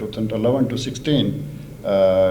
2011 to 16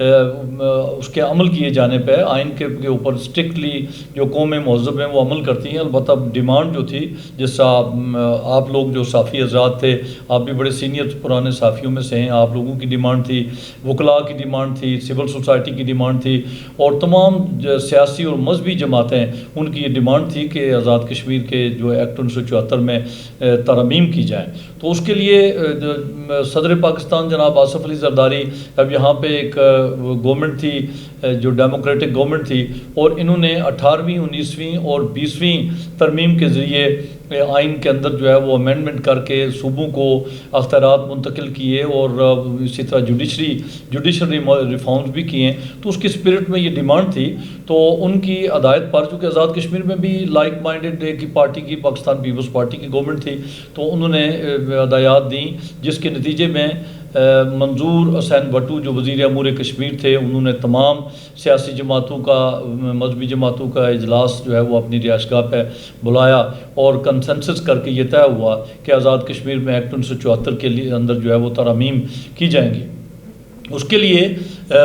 اس کے عمل کیے جانے پہ آئین کے اوپر اسٹرکٹلی جو قوم مہذب ہیں وہ عمل کرتی ہیں. البتہ ڈیمانڈ جو تھی جس سے آپ لوگ جو صحافی حضرات تھے, آپ بھی بڑے سینئر پرانے صحافیوں میں سے ہیں, آپ لوگوں کی ڈیمانڈ تھی, وکلاء کی ڈیمانڈ تھی, سول سوسائٹی کی ڈیمانڈ تھی, اور تمام سیاسی اور مذہبی جماعتیں ان کی یہ ڈیمانڈ تھی کہ آزاد کشمیر کے جو ایکٹ 1974 میں ترمیم کی جائیں. تو اس کے لیے صدر پاکستان جناب آصف علی زرداری, اب یہاں پہ ایک گورنمنٹ تھی جو ڈیموکریٹک گورنمنٹ تھی, اور انہوں نے 18ویں 19ویں اور 20ویں ترمیم کے ذریعے آئین کے اندر جو ہے وہ امینڈمنٹ کر کے صوبوں کو اختیارات منتقل کیے, اور اسی طرح جوڈیشل ریفارمز بھی کیے. تو اس کی اسپرٹ میں یہ ڈیمانڈ تھی, تو ان کی ہدایت پر, چونکہ آزاد کشمیر میں بھی لائک مائنڈڈ کی پارٹی کی, پاکستان پیپلز پارٹی کی گورنمنٹ تھی, تو انہوں نے ہدایات دیں, جس کے نتیجے میں منظور حسین بھٹو جو وزیر امور کشمیر تھے, انہوں نے تمام سیاسی جماعتوں کا, مذہبی جماعتوں کا اجلاس جو ہے وہ اپنی رہائش گاہ پہ بلایا, اور کنسنسس کر کے یہ طے ہوا کہ آزاد کشمیر میں ایکٹ 1974 کے لیے اندر جو ہے وہ ترامیم کی جائیں گی. اس کے لیے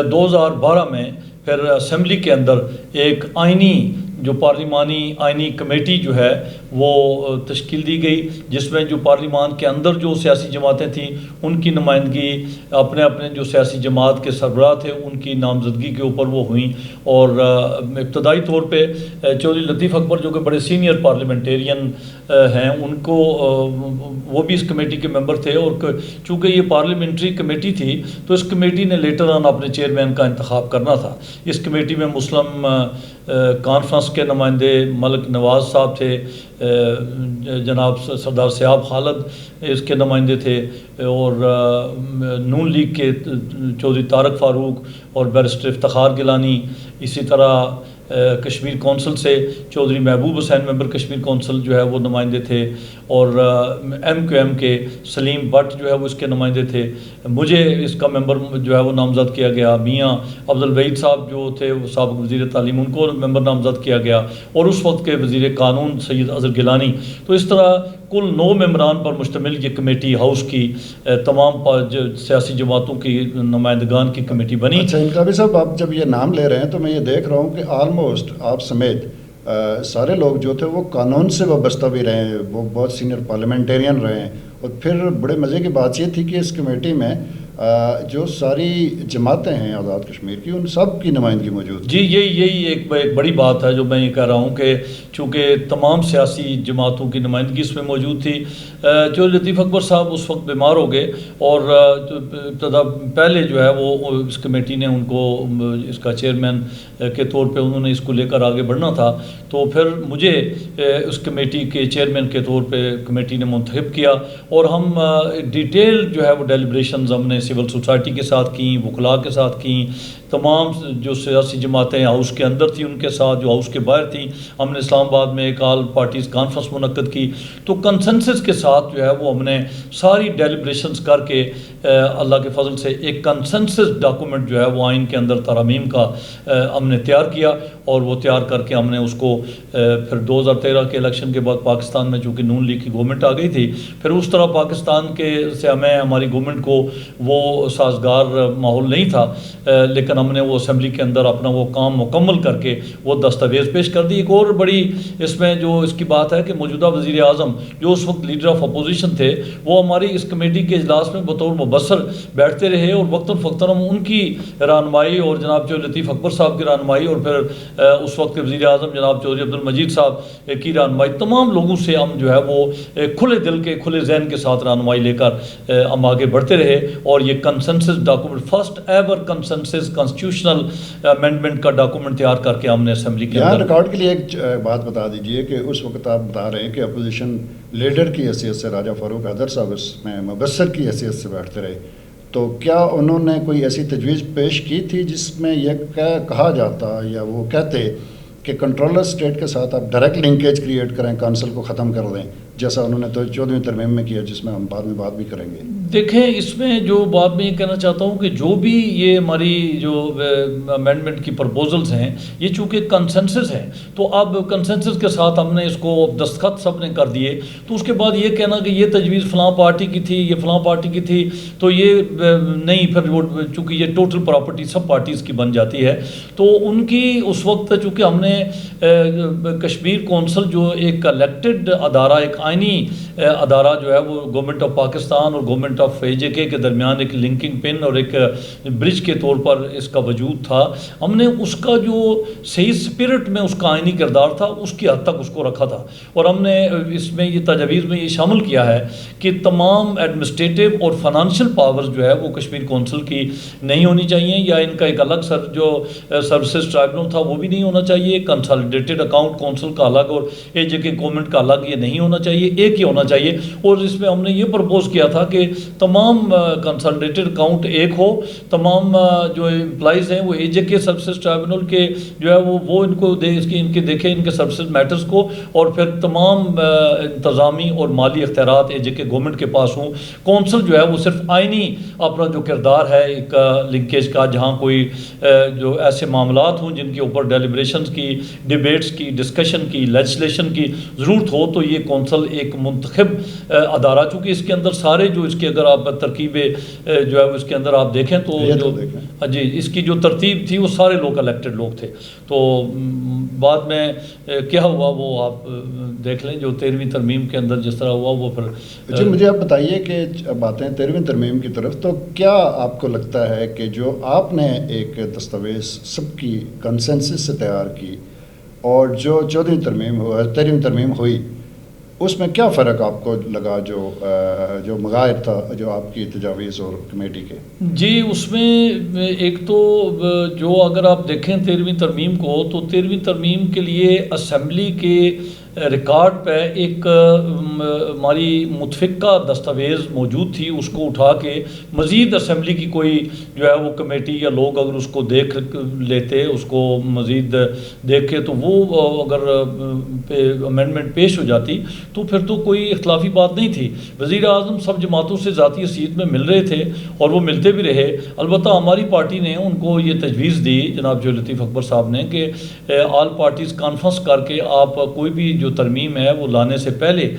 2012 میں پھر اسمبلی کے اندر ایک آئینی جو پارلیمانی آئینی کمیٹی جو ہے وہ تشکیل دی گئی, جس میں جو پارلیمان کے اندر جو سیاسی جماعتیں تھیں ان کی نمائندگی اپنے اپنے جو سیاسی جماعت کے سربراہ تھے ان کی نامزدگی کے اوپر وہ ہوئیں. اور ابتدائی طور پہ چودھری لطیف اکبر جو کہ بڑے سینئر پارلیمنٹیرین ہیں, ان کو وہ بھی اس کمیٹی کے ممبر تھے, اور چونکہ یہ پارلیمنٹری کمیٹی تھی تو اس کمیٹی نے لیٹر آن اپنے چیئرمین کا انتخاب کرنا تھا. اس کمیٹی میں مسلم کانفرنس کے نمائندے ملک نواز صاحب تھے, جناب سردار سیاب خالد اس کے نمائندے تھے, اور نون لیگ کے چودھری طارق فاروق اور بیرسٹر افتخار گیلانی, اسی طرح کشمیر کونسل سے چودھری محبوب حسین ممبر کشمیر کونسل جو ہے وہ نمائندے تھے, اور MQM کے سلیم بٹ جو ہے وہ اس کے نمائندے تھے. مجھے اس کا ممبر جو ہے وہ نامزد کیا گیا. میاں عبدالوحید صاحب جو تھے وہ سابق وزیر تعلیم, ان کو ممبر نامزد کیا گیا, اور اس وقت کے وزیر قانون سید اظہر گیلانی. تو اس طرح کل 9 ممبران پر مشتمل یہ کمیٹی ہاؤس کی تمام سیاسی جماعتوں کی نمائندگان کی کمیٹی بنی. اچھا انقلابی صاحب, آپ جب یہ نام لے رہے ہیں تو میں یہ دیکھ رہا ہوں کہ آلموسٹ آپ سمیت سارے لوگ جو تھے وہ قانون سے وابستہ بھی رہے ہیں, وہ بہت سینئر پارلیمنٹیرین رہے ہیں. اور پھر بڑے مزے کی بات یہ تھی کہ اس کمیٹی میں جو ساری جماعتیں ہیں آزاد کشمیر کی ان سب کی نمائندگی موجود تھی. جی یہی ایک بڑی بات ہے جو میں یہ کہہ رہا ہوں کہ چونکہ تمام سیاسی جماعتوں کی نمائندگی اس میں موجود تھی. جو لطیف اکبر صاحب اس وقت بیمار ہو گئے, اور ابتدا پہلے جو ہے وہ اس کمیٹی نے ان کو اس کا چیئرمین کے طور پہ انہوں نے اس کو لے کر آگے بڑھنا تھا, تو پھر مجھے اس کمیٹی کے چیئرمین کے طور پہ کمیٹی نے منتخب کیا, اور ہم ڈیٹیل جو ہے وہ ڈیلیبریشنز ہم نے سول سوسائٹی کے ساتھ کیں, وکلاء کے ساتھ کیں, تمام جو سیاسی جماعتیں ہاؤس کے اندر تھیں ان کے ساتھ, جو ہاؤس کے باہر تھیں. ہم نے اسلام آباد میں ایک آل پارٹیز کانفرنس منعقد کی, تو کنسنسس کے ساتھ جو ہے وہ ہم نے ساری ڈیلیبریشنز کر کے اللہ کے فضل سے ایک کنسنسس ڈاکومنٹ جو ہے وہ آئین کے اندر ترامیم کا ہم نے تیار کیا, اور وہ تیار کر کے ہم نے اس کو پھر 2013 کے الیکشن کے بعد پاکستان میں چونکہ نون لیگ کی گورنمنٹ آ گئی تھی, پھر اس طرح پاکستان کے سے ہماری گورنمنٹ کو وہ سازگار ماحول نہیں تھا, لیکن ہم نے وہ اسمبلی کے اندر اپنا وہ کام مکمل کر کے وہ دستاویز پیش کر دی. ایک اور بڑی اس میں جو اس کی بات ہے کہ موجودہ وزیر اعظم جو اس وقت لیڈر آف اپوزیشن تھے وہ ہماری اس کمیٹی کے اجلاس میں بطور مبصر بیٹھتے رہے, اور وقتاً فوقتاً ہم ان کی رہنمائی اور جناب جو لطیف اکبر صاحب کی رہنمائی اور پھر اس وقت کے وزیر اعظم جناب چودھری عبدالمجید صاحب کی رہنمائی, تمام لوگوں سے ہم جو ہے وہ کھلے دل کے کھلے ذہن کے ساتھ رہنمائی لے کر ہم آگے بڑھتے رہے, اور یہ consensus document first ever consensus constitutional amendment کا ڈاکومنٹ تیار کر کے ہم نے اسمبلی کے اندر. ریکارڈ کے لیے ایک بات بتا دیجئے کہ اس وقت آپ بتا رہے ہیں کہ اپوزیشن لیڈر کی حیثیت سے راجہ فاروق حیدر صاحب اس میں مبصر کی حیثیت سے بیٹھتے رہے, تو کیا انہوں نے کوئی ایسی تجویز پیش کی تھی جس میں یہ کہا جاتا یا وہ کہتے کہ کنٹرولر اسٹیٹ کے ساتھ آپ ڈائریکٹ لنکیج کریٹ کریں, کونسل کو ختم کر دیں, جیسا انہوں نے تو 14ویں ترمیم میں کیا، جس میں ہم بعد میں بات بھی کریں گے؟ دیکھیں اس میں جو بات میں یہ کہنا چاہتا ہوں کہ جو بھی یہ ہماری جو امینڈمنٹ کی پرپوزلز ہیں یہ چونکہ کنسنسس ہیں، تو اب کنسنسس کے ساتھ ہم نے اس کو دستخط سب نے کر دیے، تو اس کے بعد یہ کہنا کہ یہ تجویز فلاں پارٹی کی تھی، یہ فلاں پارٹی کی تھی، تو یہ نہیں، پھر وہ چونکہ یہ ٹوٹل پراپرٹی سب پارٹیز کی بن جاتی ہے، تو ان کی اس وقت چونکہ ہم نے کشمیر کونسل جو ایک الیکٹڈ ادارہ، ایک آئینی ادارہ جو ہے وہ گورنمنٹ آف پاکستان اور گورنمنٹ آف AJK کے درمیان ایک لنکنگ پن اور ایک برج کے طور پر اس کا وجود تھا، ہم نے اس کا جو صحیح سپرٹ میں اس کا آئینی کردار تھا اس کی حد تک اس کو رکھا تھا، اور ہم نے اس میں یہ تجاویز میں یہ شامل کیا ہے کہ تمام ایڈمنسٹریٹو اور فائنانشیل پاورز جو ہے وہ کشمیر کونسل کی نہیں ہونی چاہیے، یا ان کا ایک الگ جو سروسز ٹرائبونل تھا وہ بھی نہیں ہونا چاہیے، کنسالیڈیٹڈ اکاؤنٹ کونسل کا الگ اور AJK گورنمنٹ کا الگ یہ نہیں ہونا چاہیے، ایک ہی ہونا چاہیے، اور اس میں ہم نے یہ پرپوز کیا تھا کہ تمام کنسالیڈیٹڈ اکاؤنٹ ایک ہو، تمام جو امپلائیز ہیں وہ AJK سروسز ٹرائبونل کے جو ہے وہ ان کو ان کے دیکھیں ان کے سروسز میٹرز کو، اور پھر تمام انتظامی اور مالی اختیارات AJK گورنمنٹ کے پاس ہوں، کونسل جو ہے وہ صرف آئینی اپنا جو کردار ہے ایک لنکیج کا، جہاں کوئی جو ایسے معاملات ہوں جن کے اوپر ڈیلیبریشنز کی، ڈیبیٹس کی، ڈسکشن کی، لیجسلیشن کی ضرورت ہو، تو یہ کونسل ایک منتخب ادارہ، چونکہ اس کے اندر سارے جو اس کے اگر آپ ترکیب جو ہے اس کے اندر آپ دیکھیں تو جو جی اس کی جو ترتیب تھی وہ سارے لوگ الیکٹڈ لوگ تھے، تو بعد میں کیا ہوا وہ آپ دیکھ لیں، جو 13ویں ترمیم کے اندر جس طرح ہوا وہ پھر جی مجھے آپ بتائیے کہ اب آتے ہیں 13ویں ترمیم کی طرف، تو کیا آپ کو لگتا ہے کہ جو آپ نے ایک دستاویز سب کی کنسنسس سے تیار کی اور جو 14ویں ترمیم ہوا 13ویں ترمیم ہوئی، اس میں کیا فرق آپ کو لگا جو مغائر تھا جو آپ کی تجاویز اور کمیٹی کے؟ جی اس میں ایک تو جو اگر آپ دیکھیں 13ویں ترمیم کو، تو 13ویں ترمیم کے لیے اسمبلی کے ریکارڈ پہ ایک ہماری متفقہ دستاویز موجود تھی، اس کو اٹھا کے مزید اسمبلی کی کوئی جو ہے وہ کمیٹی یا لوگ اگر اس کو دیکھ لیتے، اس کو مزید دیکھے، تو وہ اگر امینڈمنٹ پیش ہو جاتی تو پھر تو کوئی اختلافی بات نہیں تھی۔ وزیر اعظم سب جماعتوں سے ذاتی حیثیت میں مل رہے تھے اور وہ ملتے بھی رہے، البتہ ہماری پارٹی نے ان کو یہ تجویز دی جناب جو لطیف اکبر صاحب نے کہ آل پارٹیز کانفرنس کر کے آپ کوئی بھی جو ترمیم ہے وہ لانے سے پہلے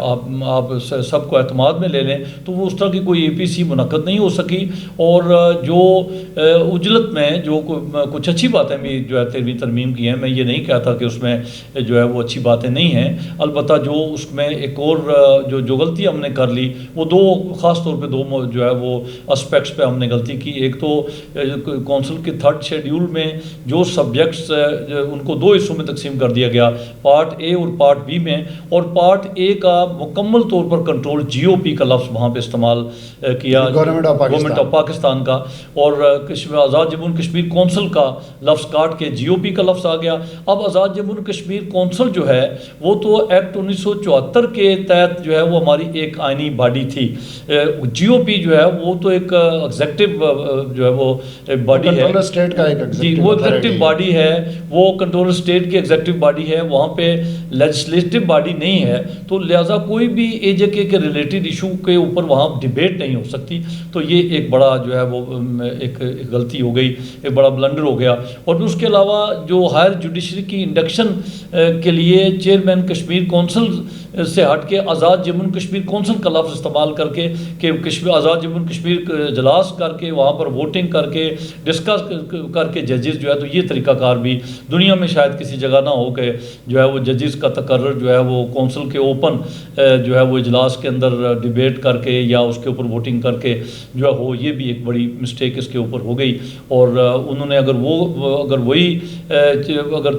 آپ سب کو اعتماد میں لے لیں، تو وہ اس طرح کی کوئی APC منعقد نہیں ہو سکی، اور جو اجلت میں جو کچھ اچھی باتیں بھی جو ہے 13ویں ترمیم کی ہیں، میں یہ نہیں کہتا کہ اس میں جو ہے وہ اچھی باتیں نہیں ہیں، البتہ جو اس میں ایک اور جو غلطی ہم نے کر لی وہ دو، خاص طور پہ دو جو ہے وہ اسپیکٹس پہ ہم نے غلطی کی۔ ایک تو کونسل کے 3rd شیڈیول میں جو سبجیکٹس ان کو 2 حصوں میں تقسیم کر دیا گیا، پارٹ A اور پارٹ B میں، اور پارٹ A کا مکمل طور پر کنٹرول GOP کا لفظ وہاں پہ استعمال کیا، گورنمنٹ آف پاکستان کا، اور آزاد جموں کشمیر کونسل کا لفظ کاٹ کے GOP کا لفظ آ گیا۔ اب آزاد جموں کشمیر کونسل جو ہے وہ تو ایکٹ 1974 کے تحت جو ہے وہ ہماری ایک آئینی باڈی تھی، GOP جو ہے وہ تو ایک ایگزیکٹو جو ہے وہ باڈی ہے، جی وہ ایگزیکٹو باڈی ہے، وہ کنٹرول اسٹیٹ کی ایگزیکٹو باڈی ہے، وہاں پہ لیجسلیٹو باڈی نہیں ہے، تو لہٰذا کوئی بھی AJK کے ریلیٹڈ ایشو کے اوپر وہاں ڈیبیٹ نہیں ہو سکتی، تو یہ ایک بڑا جو ہے وہ ایک غلطی ہو گئی، ایک بڑا بلنڈر ہو گیا۔ اور اس کے علاوہ جو ہائر جوڈیشری کی انڈکشن کے لیے چیئرمین کشمیر کونسل سے ہٹ کے آزاد جموں کشمیر کونسل کا لفظ استعمال کر کے کہ آزاد جموں کشمیر اجلاس کر کے وہاں پر ووٹنگ کر کے ڈسکس کر کے ججز جو ہے، تو یہ طریقہ کار بھی دنیا میں شاید کسی جگہ نہ ہو کہ جو ہے وہ ججز کا تقرر جو ہے وہ کونسل کے اوپن جو ہے وہ اجلاس کے اندر ڈیبیٹ کر کے یا اس کے اوپر ووٹنگ کر کے جو ہے ہو، یہ بھی ایک بڑی مسٹیک اس کے اوپر ہو گئی۔ اور انہوں نے اگر وہی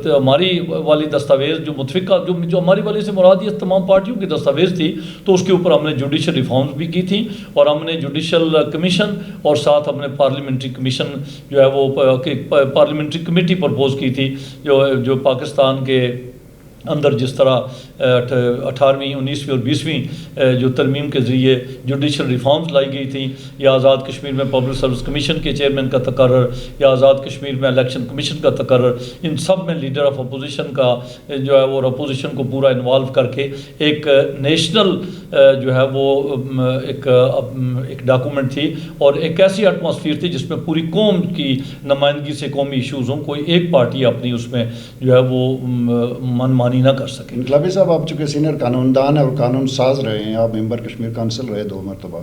ہماری والی دستاویز جو متفقہ جو ہماری والی سے مراد یہ تمام پارٹیوں کی دستاویز تھی، تو اس کے اوپر ہم نے جوڈیشل ریفارمز بھی کی تھیں، اور ہم نے جوڈیشل کمیشن اور ساتھ ہم نے پارلیمنٹری کمیشن جو ہے وہ پارلیمنٹری کمیٹی پرپوز کی تھی، جو پاکستان کے اندر جس طرح 18ویں 19ویں اور 20ویں جو ترمیم کے ذریعے جوڈیشل ریفارمز لائی گئی تھیں، یا آزاد کشمیر میں پبلک سروس کمیشن کے چیئرمین کا تقرر، یا آزاد کشمیر میں الیکشن کمیشن کا تقرر، ان سب میں لیڈر آف اپوزیشن کا جو ہے وہ اپوزیشن کو پورا انوالو کر کے ایک نیشنل جو ہے وہ ایک ڈاکومنٹ تھی، اور ایک ایسی ایٹماسفیئر تھی جس میں پوری قوم کی نمائندگی سے قومی ایشوز ہوں، کوئی ایک پارٹی اپنی اس میں جو ہے وہ من نہ کر سکے۔ انقلابی صاحب، آپ چونکہ سینئر قانون دان اور قانون ساز رہے ہیں، آپ ممبر کشمیر کونسل رہے 2 مرتبہ،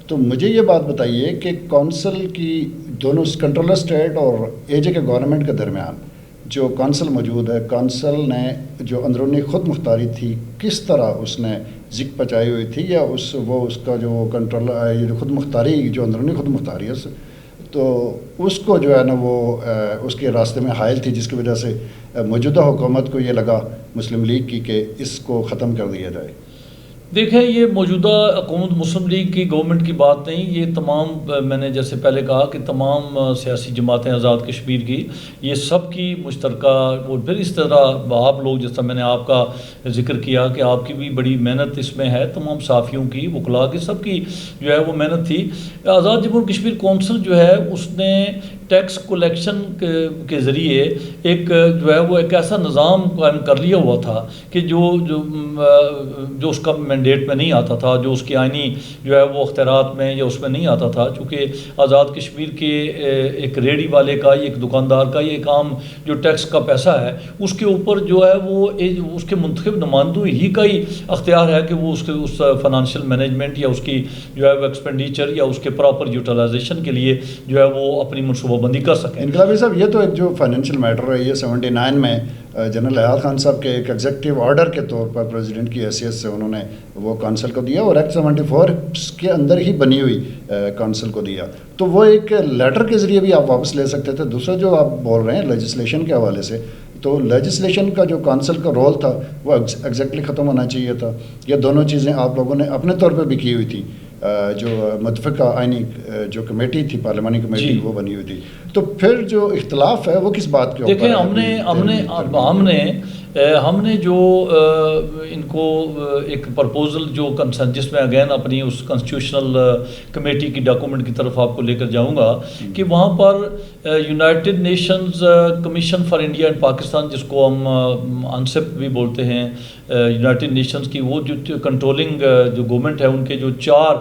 تو مجھے یہ بات بتائیے کہ کونسل کی دونوں کنٹرولر اسٹیٹ اور AJ کے گورنمنٹ کے درمیان جو کونسل موجود ہے، کونسل نے جو اندرونی خود مختاری تھی کس طرح اس نے ذکر پچائی ہوئی تھی، یا اس کا جو کنٹرول یہ جو خود مختاری جو اندرونی خود مختاری ہے تو اس کو جو ہے نا وہ اس کے راستے میں حائل تھی، جس کی وجہ سے موجودہ حکومت کو یہ لگا مسلم لیگ کی کہ اس کو ختم کر دیا جائے؟ دیکھیں، یہ موجودہ حکومت مسلم لیگ کی گورنمنٹ کی بات نہیں، یہ تمام میں نے جیسے پہلے کہا کہ تمام سیاسی جماعتیں آزاد کشمیر کی، یہ سب کی مشترکہ، اور پھر اس طرح آپ لوگ جس طرح میں نے آپ کا ذکر کیا کہ آپ کی بھی بڑی محنت اس میں ہے، تمام صحافیوں کی، وکلاء کی، سب کی جو ہے وہ محنت تھی۔ آزاد جموں کشمیر کونسل جو ہے اس نے ٹیکس کلیکشن کے ذریعے ایک جو ہے وہ ایک ایسا نظام قائم کر لیا ہوا تھا کہ جو اس کا مینڈیٹ میں نہیں آتا تھا، جو اس کی آئینی جو ہے وہ اختیارات میں یا اس میں نہیں آتا تھا، چونکہ آزاد کشمیر کے ایک ریڑھی والے کا، ایک دکاندار کا، یہ ایک عام جو ٹیکس کا پیسہ ہے اس کے اوپر جو ہے وہ اس کے منتخب نمائندوں ہی کا ہی اختیار ہے کہ وہ اس فائنانشیل مینجمنٹ یا اس کی جو ہے وہ ایکسپینڈیچر یا اس کے پراپر یوٹیلائزیشن کے لیے جو ہے وہ اپنی منصوبہ بندی کر سکیں۔ انقلابی صاحب، یہ تو ایک جو فائنینشیل میٹر ہے، یہ 79 میں جنرل حیات خان صاحب کے ایک ایگزیکٹو آرڈر کے طور پر پریزیڈنٹ کی حیثیت سے انہوں نے وہ کونسل کو دیا، اور ایکٹ 74 کے اندر ہی بنی ہوئی کونسل کو دیا، تو وہ ایک لیٹر کے ذریعے بھی آپ واپس لے سکتے تھے۔ دوسرا جو آپ بول رہے ہیں لیجسلیشن کے حوالے سے، تو لیجسلیشن کا جو کونسل کا رول تھا وہ ایگزیکٹلی ختم ہونا چاہیے تھا، یہ دونوں چیزیں آپ لوگوں نے اپنے طور پہ بھی کی ہوئی تھی، جو متفقہ آئینی جو کمیٹی تھی، پارلیمانی کمیٹی، وہ بنی ہوئی تھی، تو پھر جو اختلاف ہے وہ کس بات کے اوپر ہے؟ دیکھیں، ہم نے جو ان کو ایک پرپوزل جو جس میں اگین اپنی اس کانسٹیٹیوشنل کمیٹی کی ڈاکومنٹ کی طرف آپ کو لے کر جاؤں گا کہ وہاں پر United Nations Commission for India and Pakistan, جس کو ہم انسپ بھی بولتے ہیں، یونائٹڈ نیشنز کی وہ جو کنٹرولنگ جو گورنمنٹ ہے، ان کے جو 4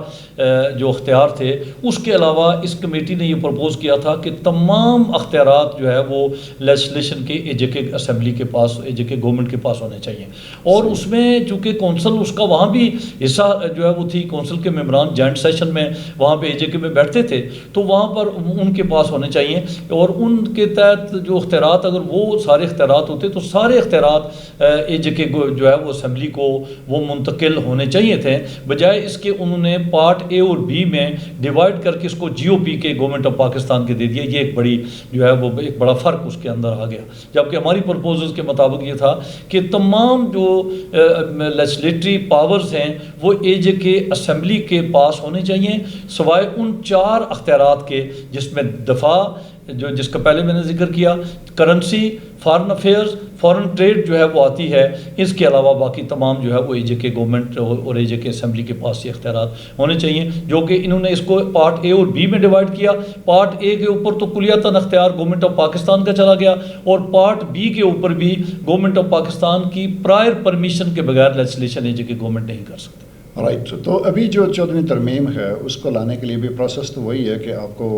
جو اختیار تھے، اس کے علاوہ اس کمیٹی نے یہ پرپوز کیا تھا کہ تمام اختیارات جو ہے وہ لیجسلیشن کے AJ کے اسمبلی کے پاس، AJ کے گورنمنٹ کے پاس ہونے چاہیے، اور اس میں چونکہ کونسل اس کا وہاں بھی حصہ جو ہے وہ تھی، کونسل کے ممبران جوائنٹ سیشن میں وہاں پہ AJ کے میں بیٹھتے تھے، تو وہاں پر ان کے پاس ہونے چاہیے، اور ان کے تحت جو اختیارات، اگر وہ سارے اختیارات ہوتے تو سارے اختیارات AJ کے جو ہے وہ اسمبلی کو وہ منتقل ہونے چاہیے تھے، بجائے اس کے انہوں نے پارٹ A اور B میں ڈیوائڈ کر کے اس کو GOP کے گورنمنٹ آف پاکستان کے دے دیا۔ یہ ایک بڑی جو ہے وہ ایک بڑا فرق اس کے اندر آ گیا، جبکہ ہماری پرپوزلز کے مطابق یہ تھا کہ تمام جو لیجسلیٹری پاورز ہیں وہ AJ کے اسمبلی کے پاس ہونے چاہیے، سوائے ان 4 اختیارات کے جس میں دفاع، جس کا پہلے میں نے ذکر کیا، currency, foreign affairs, foreign trade جو ہے وہ آتی ہے، اس کے علاوہ باقی تمام جو ہے وہ AJ کے گورنمنٹ اور AJ کے اسمبلی کے پاس یہ اختیارات ہونے چاہیے، جو کہ انہوں نے اس کو پارٹ A اور B میں ڈیوائڈ کیا۔ پارٹ A کے اوپر تو کلیاتاً اختیار گورنمنٹ آف پاکستان کا چلا گیا، اور پارٹ B کے اوپر بھی گورنمنٹ آف پاکستان کی پرائر پرمیشن کے بغیر لیجسلیشن AJ کے گورنمنٹ نہیں کر سکتے۔ رائٹ، تو ابھی جو 14ویں ترمیم ہے اس کو لانے کے لیے بھی پروسیس تو وہی ہے کہ آپ کو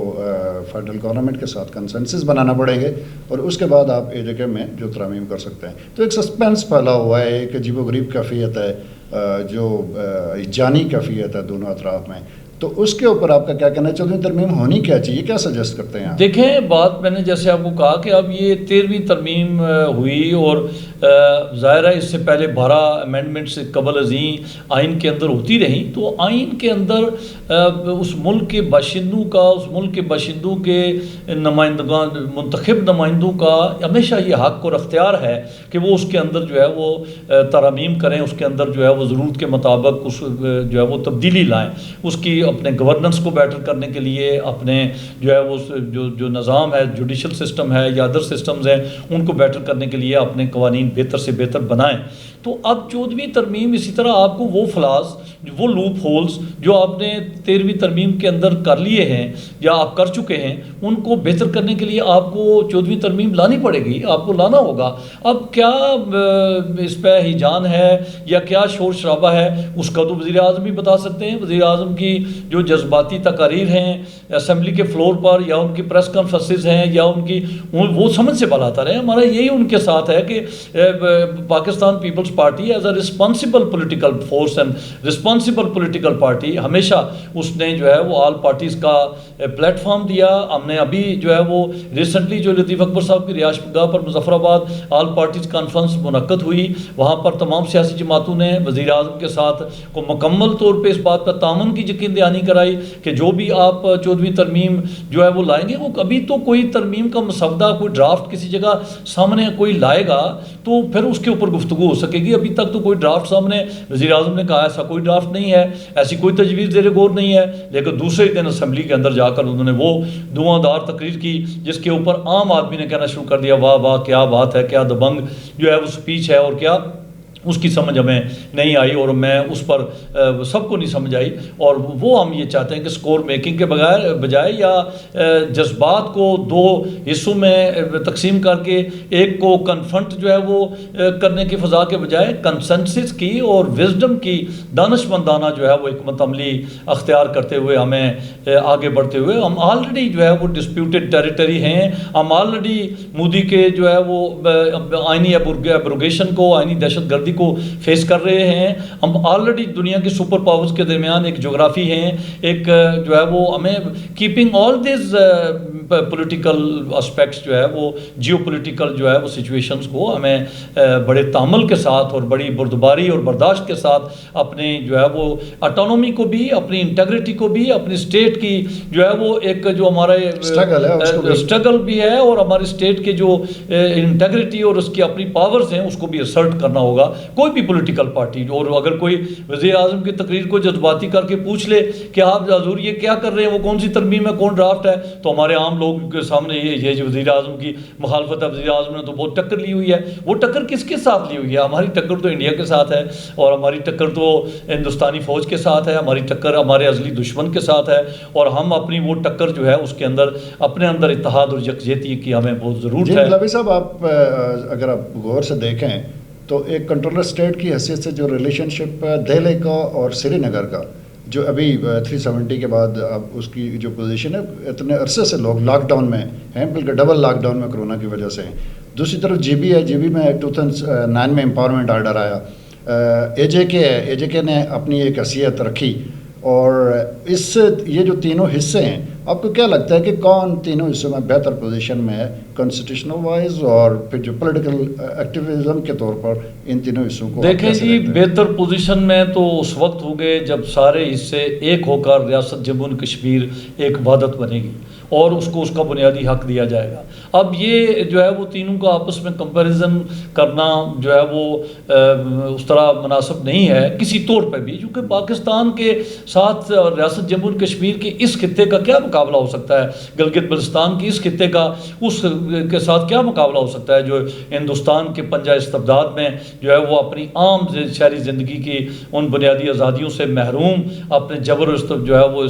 فیڈرل گورنمنٹ کے ساتھ کنسنسس بنانا پڑیں گے، اور اس کے بعد آپ AJ کے میں جو ترمیم کر سکتے ہیں۔ تو ایک سسپینس پھیلا ہوا ہے، ایک عجیب و غریب کیفیت ہے، جو جانی کیفیت ہے دونوں اطراف میں، تو اس کے اوپر آپ کا کیا کہنا ہے؟ 14ویں ترمیم ہونی کیا چاہیے، کیا سجیسٹ کرتے ہیں آپ؟ دیکھیں، بات میں نے جیسے آپ کو کہا کہ اب یہ 13ویں ترمیم ہوئی، اور ظاہر ہے اس سے پہلے 12 امینڈمنٹ سے قبل ازیں آئین کے اندر ہوتی رہیں، تو آئین کے اندر اس ملک کے باشندوں کا، اس ملک کے باشندوں کے نمائندگان، منتخب نمائندوں کا ہمیشہ یہ حق اور اختیار ہے کہ وہ اس کے اندر جو ہے وہ ترامیم کریں، اس کے اندر جو ہے وہ ضرورت کے مطابق اس جو ہے وہ تبدیلی لائیں، اس کی اپنے گورننس کو بیٹر کرنے کے لیے، اپنے جو ہے وہ جو نظام ہے، جوڈیشل سسٹم ہے یا ادر سسٹمز ہیں، ان کو بیٹر کرنے کے لیے اپنے قوانین بہتر سے بہتر بنائیں. تو اب 14ویں ترمیم اسی طرح آپ کو وہ فلاز, وہ لوپ ہولز جو آپ نے 13ویں ترمیم کے اندر کر لیے ہیں یا آپ کر چکے ہیں, ان کو بہتر کرنے کے لیے آپ کو 14ویں ترمیم لانی پڑے گی, آپ کو لانا ہوگا. اب کیا اس پہ ہیجان ہے یا کیا شور شرابہ ہے, اس کا تو وزیر اعظم بھی بتا سکتے ہیں. وزیر اعظم کی جو جذباتی تقاریر ہیں اسمبلی کے فلور پر, یا ان کی پریس کانفرنسز ہیں, یا ان کی وہ سمجھ سے بلاتا رہے. ہمارا یہی ان کے ساتھ ہے کہ Pakistan Peoples Party as a responsible political force and responsible political party ہمیشہ اس نے جو ہے وہ آل پارٹیز کا پلیٹ فارم دیا. ہم نے ابھی جو ہے وہ ریسنٹلی جو لطیف اکبر صاحب کی رہائش گاہ پر مظفر آباد آل پارٹیز کانفرنس منعقد ہوئی, وہاں پر تمام سیاسی جماعتوں نے وزیر اعظم کے ساتھ کو مکمل طور پہ اس بات پر تعاون کی یقین دہانی کرائی کہ جو بھی آپ 14ویں ترمیم جو ہے وہ لائیں گے, وہ ابھی تو کوئی ترمیم کا مسودہ, کوئی ڈرافٹ کسی جگہ سامنے کوئی لائے گا تو پھر اس کے اوپر گفتگو ہو سکے گی. ابھی تک تو کوئی ڈرافٹ سامنے, وزیر اعظم نے کہا ایسا کوئی ڈرافٹ نہیں ہے, ایسی کوئی تجویز زیر غور نہیں ہے. لیکن دوسرے دن اسمبلی کے اندر جا کر انہوں نے وہ دھواں دار تقریر کی جس کے اوپر عام آدمی نے کہنا شروع کر دیا واہ واہ کیا بات ہے, کیا دبنگ جو ہے وہ سپیچ ہے, اور کیا اس کی سمجھ ہمیں نہیں آئی, اور میں اس پر سب کو نہیں سمجھ آئی. اور وہ ہم یہ چاہتے ہیں کہ سکور میکنگ کے بجائے یا جذبات کو دو حصوں میں تقسیم کر کے ایک کو کنفرنٹ جو ہے وہ کرنے کی فضا کے بجائے کنسنسس کی اور وزڈم کی دانشمندانہ جو ہے وہ حکمت عملی اختیار کرتے ہوئے ہمیں آگے بڑھتے ہوئے, ہم آلریڈی جو ہے وہ ڈسپیوٹڈ ٹیریٹری ہیں, ہم آلریڈی مودی کے جو ہے وہ آئینی ایبروگیشن کو, آئینی دہشت گردی کو فیس کر رہے ہیں. ہم آلریڈی دنیا کے سپر پاورز کے درمیان ایک جغرافی ہیں, ایک جو ہے وہ ہمیں keeping all these political aspects جو ہے وہ جیو پولیٹیکل جو ہے وہ سچویشنز کو ہمیں بڑے تحمل کے ساتھ اور بڑی بردباری اور برداشت کے ساتھ اپنے جو ہے وہ اٹانومی کو بھی, اپنی انٹیگریٹی کو بھی, اپنی اسٹیٹ کی جو ہے وہ ایک جو ہمارا اسٹرگل بھی ہے اور ہماری اسٹیٹ کے جو انٹیگریٹی اور اس کی اپنی پاورز ہیں اس کو بھی اسرٹ کرنا ہوگا. کوئی بھی پولیٹیکل پارٹی, اور اگر کوئی وزیر اعظم کی تقریر کو جذباتی کر کے پوچھ لے کہ آپ حضور یہ کیا کر رہے ہیں, وہ کون سی ترمیم ہے, کون ڈرافٹ ہے, تو ہمارے عام لوگ کے سامنے یہ جو وزیر اعظم کی مخالفت ہے, وزیر اعظم نے تو بہت ٹکر لی ہوئی ہے. وہ ٹکر کس کے ساتھ لی ہوئی ہے؟ ہماری ٹکر تو انڈیا کے ساتھ ہے, اور ہماری ٹکر تو ہندوستانی فوج کے ساتھ ہے, ہماری ٹکر ہمارے ازلی دشمن کے ساتھ ہے, اور ہم اپنی وہ ٹکر جو ہے اس کے اندر اپنے اندر اتحاد اور یکجہتی کی ہمیں بہت ضرورت ہے. جی صاحب, آپ اگر آپ غور سے دیکھیں تو ایک کنٹرولر اسٹیٹ کی حیثیت سے جو ریلیشن شپ دہلی کا اور سری نگر کا, جو ابھی 370 کے بعد اب اس کی جو پوزیشن ہے, اتنے عرصے سے لوگ لاک ڈاؤن میں ہیں, بلکہ ڈبل لاک ڈاؤن میں کرونا کی وجہ سے ہیں. دوسری طرف جی بی ہے, جی بی میں 2009 میں امپاورمنٹ آرڈر آیا. اے جے کے ہے, اے جے کے نے اپنی ایک حیثیت رکھی. اور اس یہ جو تینوں حصے ہیں, آپ کو کیا لگتا ہے کہ کون تینوں حصوں میں بہتر پوزیشن میں ہے کانسٹیٹیوشنل وائز, اور پھر جو پولیٹیکل ایکٹیویزم کے طور پر ان تینوں حصوں کو دیکھیں جی, بہتر پوزیشن میں تو اس وقت ہو گئے جب سارے حصے ایک ہو کر ریاست جموں کشمیر ایک وحدت بنے گی اور اس کو اس کا بنیادی حق دیا جائے گا. اب یہ جو ہے وہ تینوں کا آپس میں کمپیریزن کرنا جو ہے وہ اس طرح مناسب نہیں ہے کسی طور پہ بھی, کیونکہ پاکستان کے ساتھ ریاست جموں کشمیر کے اس خطے کا کیا مقابلہ ہو سکتا ہے, گلگت بلتستان کی اس خطے کا اس کے ساتھ کیا مقابلہ ہو سکتا ہے جو ہندوستان کے پنجہ استبداد میں جو ہے وہ اپنی عام شہری زندگی کی ان بنیادی آزادیوں سے محروم اپنے جبر جو ہے وہ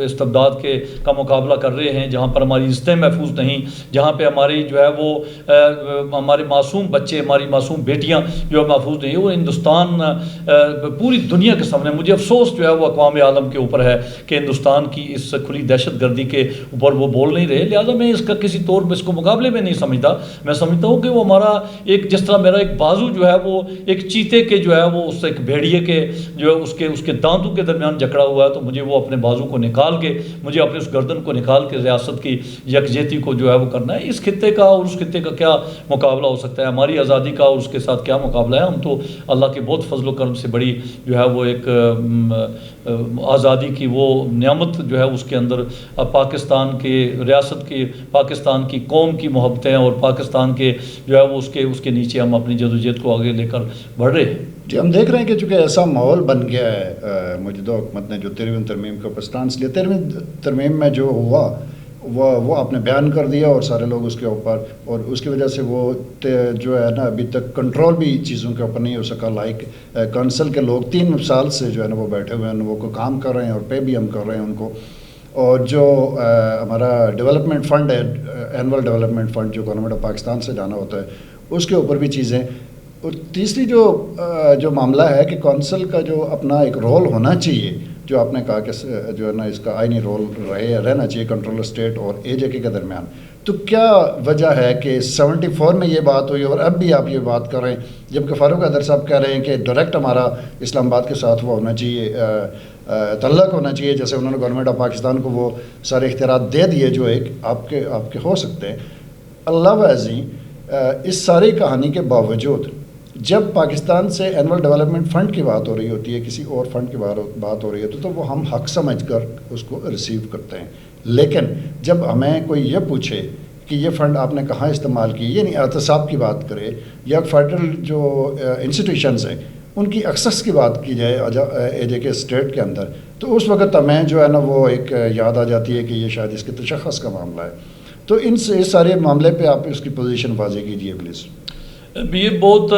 استبداد کے کا مقابلہ کر رہے ہیں, جہاں پر ہماری عزتیں محفوظ نہیں, جہاں پہ ہماری جو ہے وہ ہمارے معصوم بچے, ہماری معصوم بیٹیاں جو ہے محفوظ نہیں. وہ ہندوستان پوری دنیا کے سامنے, مجھے افسوس جو ہے وہ اقوام عالم کے اوپر ہے کہ ہندوستان کی اس کھلی دہشت گردی کے اوپر وہ بول نہیں رہے. لہٰذا میں اس کا کسی طور پہ اس کو مقابلے میں نہیں سمجھتا. میں سمجھتا ہوں کہ وہ ہمارا ایک, جس طرح میرا ایک بازو جو ہے وہ ایک چیتے کے جو ہے وہ اس ایک بھیڑیے کے جو ہے اس کے دانتوں کے درمیان جکڑا ہوا ہے, تو مجھے وہ اپنے بازو کو نکال کے, مجھے اپنے اس گردن کو نکال کے ریاست کی یکجہتی کو جو ہے وہ کرنا ہے. اس خطے کا اور اس خطے کا کیا مقابلہ ہو سکتا ہے, ہماری آزادی کا اور اس کے ساتھ کیا مقابلہ ہے. ہم تو اللہ کے بہت فضل و کرم سے بڑی جو ہے وہ ایک آزادی کی وہ نعمت جو ہے اس کے اندر پاکستان کے ریاست کی, پاکستان کی قوم کی محبتیں اور پاکستان کے جو ہے وہ اس کے نیچے ہم اپنی جدوجہد کو آگے لے کر بڑھ رہے ہیں. جی, ہم دیکھ رہے ہیں کہ چونکہ ایسا ماحول بن گیا ہے موجودہ حکومت نے جو 13ویں ترمیم کا اسٹانس لیا, 13ویں ترمیم میں جو ہوا وہ آپ نے بیان کر دیا اور سارے لوگ اس کے اوپر، اور اس کی وجہ سے وہ جو ہے نا ابھی تک کنٹرول بھی چیزوں کے اوپر نہیں ہو سکا. لائک کونسل کے لوگ 3 سال سے جو ہے نا وہ بیٹھے ہوئے ہیں، وہ کو کام کر رہے ہیں اور پے بھی ہم کر رہے ہیں ان کو. اور جو ہمارا ڈیولپمنٹ فنڈ ہے، اینول ڈیولپمنٹ فنڈ جو گورنمنٹ آف پاکستان سے جانا ہوتا ہے، اس کے اوپر بھی چیزیں. اور تیسری جو معاملہ ہے کہ کونسل کا جو اپنا ایک رول ہونا چاہیے، جو آپ نے کہا کہ جو ہے نا اس کا آئینی رول رہنا چاہیے کنٹرولر اسٹیٹ اور اے جے کے درمیان. تو کیا وجہ ہے کہ 74 میں یہ بات ہوئی اور اب بھی آپ یہ بات کر رہے ہیں، جبکہ فاروق حیدر صاحب کہہ رہے ہیں کہ ڈائریکٹ ہمارا اسلام آباد کے ساتھ وہ ہونا چاہیے، تعلق ہونا چاہیے، جیسے انہوں نے گورنمنٹ آف پاکستان کو وہ سارے اختیارات دے دیے جو ایک آپ کے ہو سکتے ہیں. اللہ عظیم، اس ساری کہانی کے باوجود جب پاکستان سے اینول ڈیولپمنٹ فنڈ کی بات ہو رہی ہوتی ہے، کسی اور فنڈ کی بات ہو رہی ہوتی ہے، تو وہ ہم حق سمجھ کر اس کو ریسیو کرتے ہیں. لیکن جب ہمیں کوئی یہ پوچھے کہ یہ فنڈ آپ نے کہاں استعمال کی، یعنی احتساب کی بات کرے یا فیڈرل جو انسٹیٹیوشنز ہیں ان کی ایکسس کی بات کی جائے اے جے کے اسٹیٹ کے اندر، تو اس وقت ہمیں جو ہے نا وہ ایک یاد آ جاتی ہے کہ یہ شاید اس کے تشخص کا معاملہ ہے. تو اس سارے معاملے پہ آپ اس کی پوزیشن واضح کیجیے پلیز. یہ بہت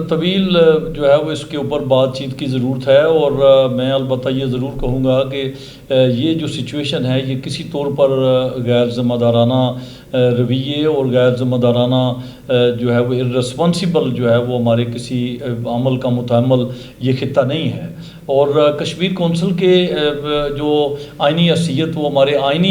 طویل جو ہے وہ اس کے اوپر بات چیت کی ضرورت ہے، اور میں البتہ یہ ضرور کہوں گا کہ یہ جو سچویشن ہے یہ کسی طور پر غیر ذمہ دارانہ رویے اور غیر ذمہ دارانہ جو ہے وہ ارسپانسیبل جو ہے وہ ہمارے کسی عمل کا متعمل یہ خطہ نہیں ہے. اور کشمیر کونسل کے جو آئینی حیثیت وہ ہمارے آئین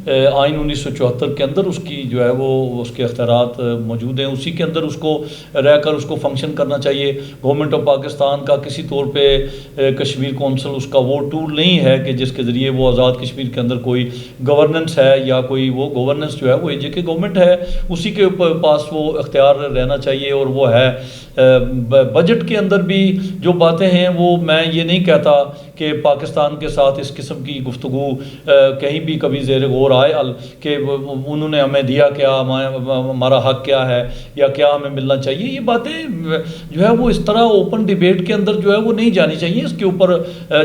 1974 کے اندر اس کی جو ہے وہ اس کے اختیارات موجود ہیں، اسی کے اندر اس کو رہ کر اس کو فنکشن کرنا چاہیے. گورنمنٹ آف پاکستان کا کسی طور پہ کشمیر کونسل اس کا وہ ٹول نہیں ہے کہ جس کے ذریعے وہ آزاد کشمیر کے اندر کوئی گورننس ہے یا کوئی وہ گورننس جو ہے وہ اے جے کے گورنمنٹ ہے اسی کے پاس وہ اختیار رہنا چاہیے. اور وہ ہے بجٹ کے اندر بھی جو باتیں ہیں وہ میں یہ نہیں کہتا کہ پاکستان کے ساتھ اس قسم کی گفتگو کہیں بھی کبھی زیر غور آئے کہ انہوں نے ہمیں دیا کیا، ہمارا حق کیا ہے یا کیا ہمیں ملنا چاہیے. یہ باتیں جو ہے وہ اس طرح اوپن ڈیبیٹ کے اندر جو ہے وہ نہیں جانی چاہیے. اس کے اوپر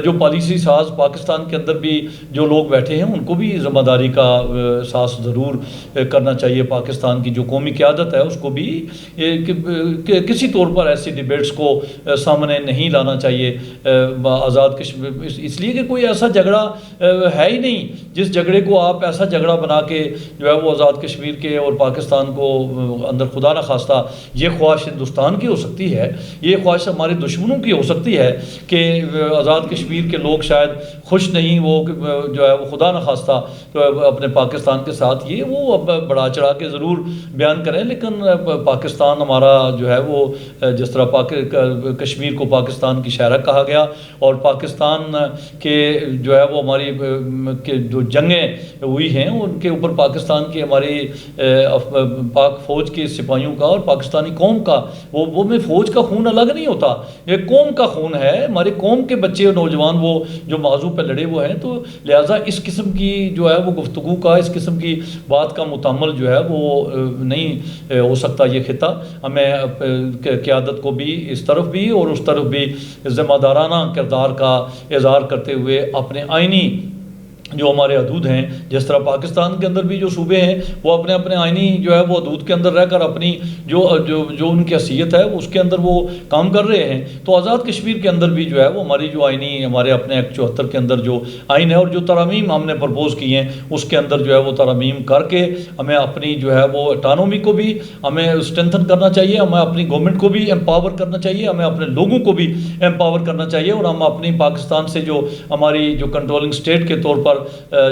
جو پالیسی ساز پاکستان کے اندر بھی جو لوگ بیٹھے ہیں ان کو بھی ذمہ داری کا احساس ضرور کرنا چاہیے. پاکستان کی جو قومی قیادت ہے اس کو بھی کسی طور پر ایسی ڈیبیٹس کو سامنے نہیں لانا چاہیے. آزاد کشمیر اس لیے کہ کوئی ایسا جھگڑا ہے ہی نہیں جس جھگڑے کو آپ ایسا جھگڑا بنا کے جو ہے وہ آزاد کشمیر کے اور پاکستان کو اندر خدا نہ خواستہ یہ خواہش ہندوستان کی ہو سکتی ہے، یہ خواہش ہمارے دشمنوں کی ہو سکتی ہے کہ آزاد کشمیر کے لوگ شاید خوش نہیں، وہ جو ہے وہ خدا نہ خواستہ اپنے پاکستان کے ساتھ یہ وہ بڑھا چڑھا کے ضرور بیان کریں. لیکن پاکستان ہمارا جو ہے وہ جس طرح کشمیر کو پاکستان کی شہرک کہا گیا اور پاکستان کے جو ہے وہ ہماری جو جنگیں ہوئی ہیں ان کے اوپر پاکستان کی ہماری پاک فوج کے سپاہیوں کا اور پاکستانی قوم کا وہ میں فوج کا خون الگ نہیں ہوتا، یہ قوم کا خون ہے. ہماری قوم کے بچے اور نوجوان وہ جو موضوع پہ لڑے ہوئے ہیں، تو لہٰذا اس قسم کی جو ہے وہ گفتگو کا اس قسم کی بات کا متعمل جو ہے وہ نہیں ہو سکتا. یہ خطہ ہمیں قیادت کو بھی اس طرف بھی اور اس طرف بھی ذمہ دارانہ کردار کا اظہار کرتے ہوئے اپنے آئینی جو ہمارے حدود ہیں، جس طرح پاکستان کے اندر بھی جو صوبے ہیں وہ اپنے اپنے آئینی جو ہے وہ حدود کے اندر رہ کر اپنی جو ان کی حیثیت ہے اس کے اندر وہ کام کر رہے ہیں، تو آزاد کشمیر کے اندر بھی جو ہے وہ ہماری جو آئینی ہمارے اپنے ایکٹ 74 کے اندر جو آئین ہے اور جو ترامیم ہم نے پرپوز کی ہیں اس کے اندر جو ہے وہ ترامیم کر کے ہمیں اپنی جو ہے وہ اٹانومی کو بھی ہمیں اسٹرینتھن کرنا چاہیے، ہمیں اپنی گورنمنٹ کو بھی امپاور کرنا چاہیے، ہمیں اپنے لوگوں کو بھی امپاور کرنا چاہیے، اور ہم اپنی پاکستان سے جو ہماری جو کنٹرولنگ اسٹیٹ کے طور پر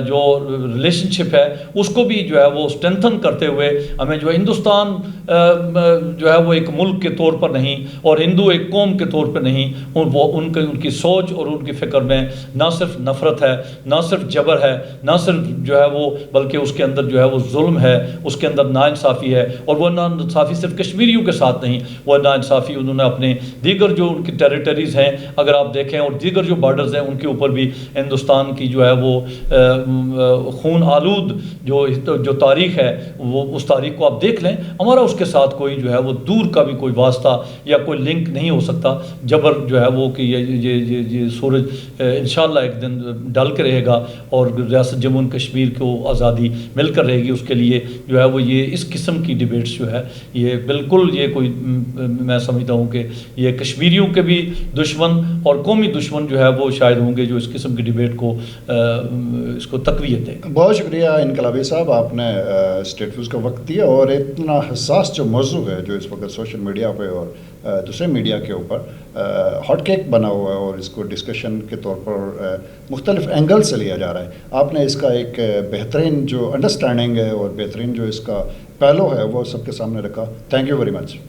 جو ریلیشن شپ ہے اس کو بھی جو ہے وہ اسٹرینتھن کرتے ہوئے ہمیں جو ہے ہندوستان جو ہے وہ ایک ملک کے طور پر نہیں اور ہندو ایک قوم کے طور پر نہیں، ان کی سوچ اور ان کی فکر میں نہ صرف نفرت ہے، نہ صرف جبر ہے، نہ صرف جو ہے وہ بلکہ اس کے اندر جو ہے وہ ظلم ہے، اس کے اندر ناانصافی ہے. اور وہ ناانصافی صرف کشمیریوں کے ساتھ نہیں، وہ ناانصافی انہوں نے اپنے دیگر جو ان کی ٹیریٹریز ہیں اگر آپ دیکھیں اور دیگر جو بارڈرز ہیں ان کے اوپر بھی ہندوستان کی جو ہے وہ خون آلود جو تاریخ ہے وہ اس تاریخ کو آپ دیکھ لیں. ہمارا اس کے ساتھ کوئی جو ہے وہ دور کا بھی کوئی واسطہ یا کوئی لنک نہیں ہو سکتا. جبر جو ہے وہ کہ یہ سورج انشاءاللہ ایک دن ڈل کے رہے گا اور ریاست جموں کشمیر کو آزادی مل کر رہے گی. اس کے لیے جو ہے وہ یہ اس قسم کی ڈیبیٹس جو ہے یہ بالکل یہ کوئی میں سمجھتا ہوں کہ یہ کشمیریوں کے بھی دشمن اور قومی دشمن جو ہے وہ شاید ہوں گے جو اس قسم کی ڈیبیٹ کو اس کو تقویت دیں. بہت شکریہ انقلابی صاحب، آپ نے اسٹیٹ ویوز کا وقت دیا اور اتنا حساس جو موضوع ہے جو اس وقت سوشل میڈیا پہ اور دوسرے میڈیا کے اوپر ہاٹ کیک بنا ہوا ہے اور اس کو ڈسکشن کے طور پر مختلف اینگل سے لیا جا رہا ہے، آپ نے اس کا ایک بہترین جو انڈرسٹینڈنگ ہے اور بہترین جو اس کا پہلو ہے وہ سب کے سامنے رکھا. Thank you very much.